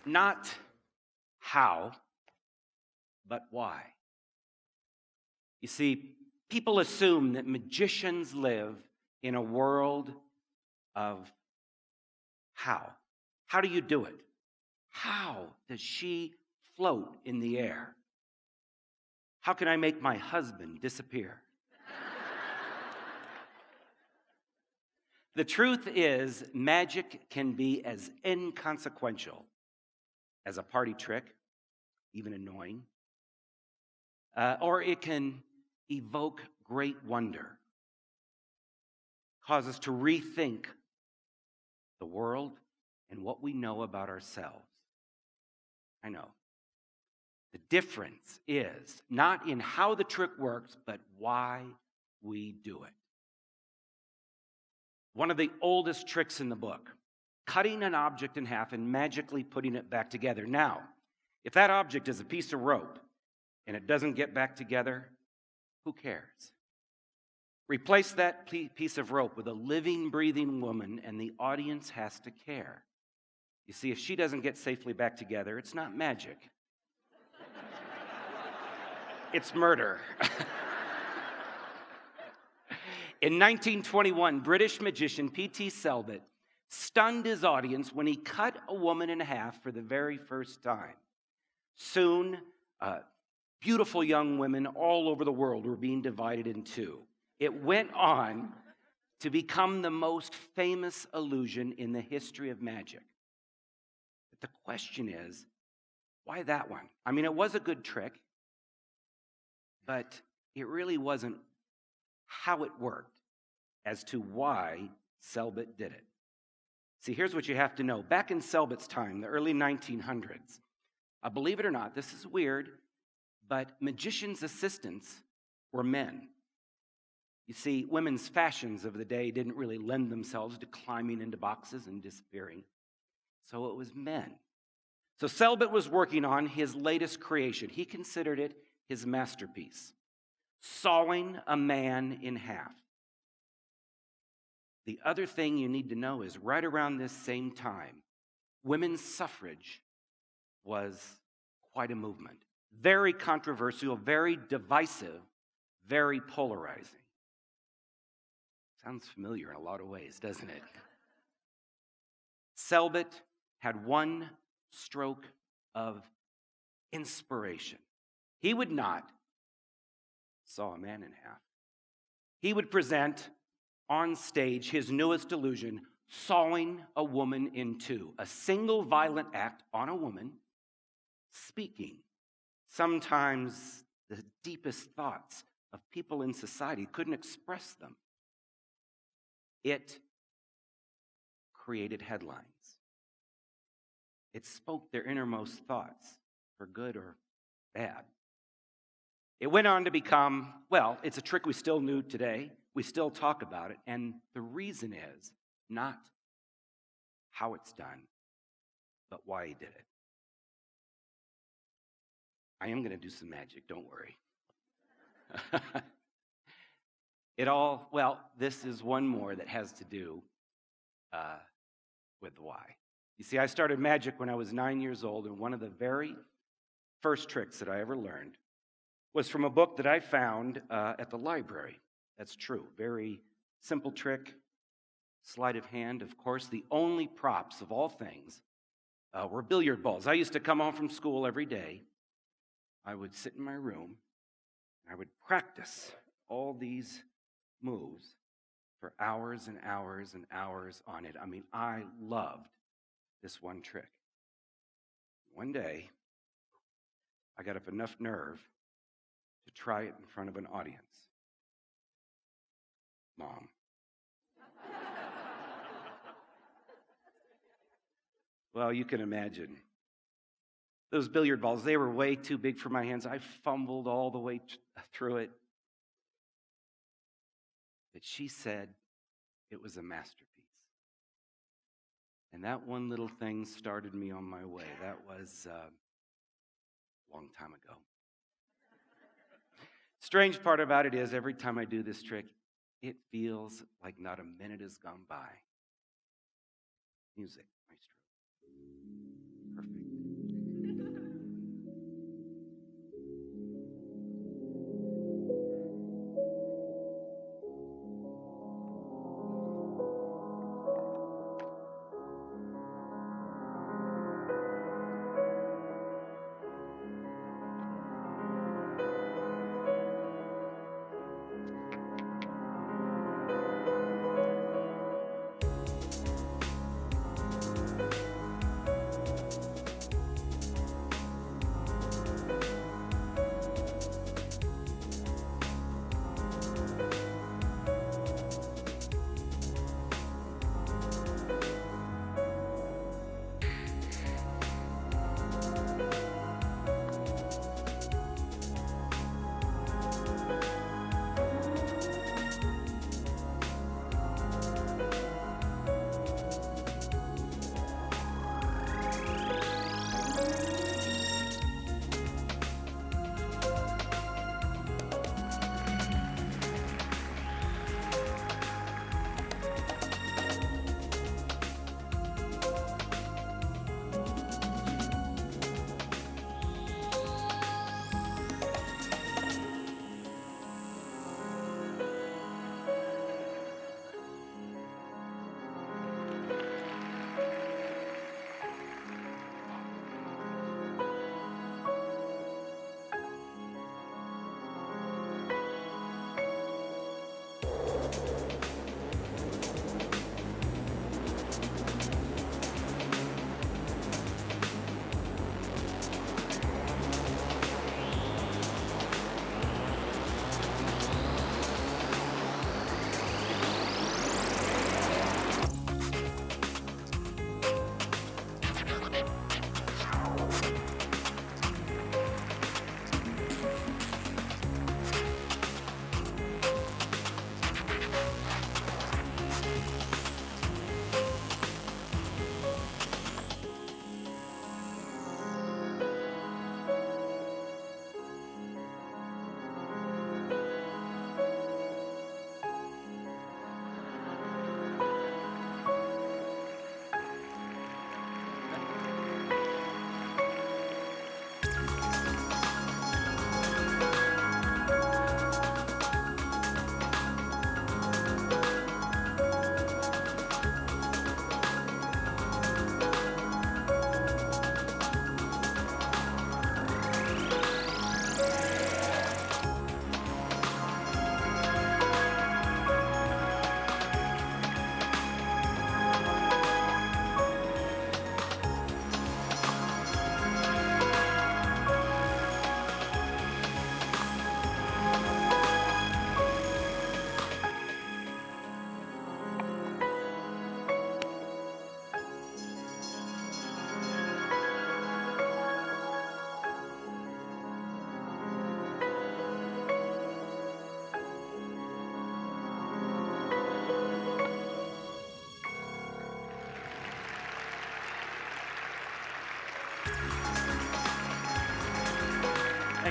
Not how, but why. You see, people assume that magicians live in a world of how. How do you do it? How does she float in the air? How can I make my husband disappear? The truth is, magic can be as inconsequential as a party trick, even annoying, or it can evoke great wonder, cause us to rethink the world and what we know about ourselves. I know. The difference is not in how the trick works, but why we do it. One of the oldest tricks in the book, cutting an object in half and magically putting it back together. Now, if that object is a piece of rope and it doesn't get back together, who cares? Replace that piece of rope with a living, breathing woman, and the audience has to care. You see, if she doesn't get safely back together, it's not magic. It's murder. In 1921, British magician P.T. Selbit stunned his audience when he cut a woman in half for the very first time. Soon, beautiful young women all over the world were being divided in two. It went on to become the most famous illusion in the history of magic. But the question is, why that one? I mean, it was a good trick, but it really wasn't how it worked as to why Selbit did it. See, here's what you have to know. Back in Selbit's time, the early 1900s, believe it or not, this is weird, but magicians' assistants were men. You see, women's fashions of the day didn't really lend themselves to climbing into boxes and disappearing. So it was men. So Selbit was working on his latest creation. He considered it his masterpiece, sawing a man in half. The other thing you need to know is right around this same time, women's suffrage was quite a movement. Very controversial, very divisive, very polarizing. Sounds familiar in a lot of ways, doesn't it? Selbit had one stroke of inspiration. He would not saw a man in half. He would present on stage his newest illusion, sawing a woman in two. A single violent act on a woman, speaking sometimes the deepest thoughts of people in society, couldn't express them. It created headlines. It spoke their innermost thoughts, for good or bad. It went on to become, well, it's a trick we still do today. We still talk about it. And the reason is not how it's done, but why he did it. I am going to do some magic, don't worry. This is one more that has to do with why. You see, I started magic when I was 9 years old, and one of the very first tricks that I ever learned was from a book that I found at the library. That's true. Very simple trick, sleight of hand. Of course, the only props of all things were billiard balls. I used to come home from school every day. I would sit in my room. I would practice all these moves for hours and hours and hours on it. I mean, I loved this one trick. One day, I got up enough nerve to try it in front of an audience. Mom. Well, you can imagine. Those billiard balls, they were way too big for my hands. I fumbled all the way through it. But she said it was a masterpiece. And that one little thing started me on my way. That was a long time ago. Strange part about it is every time I do this trick, it feels like not a minute has gone by. Music, maestro. Perfect.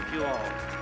Thank you all.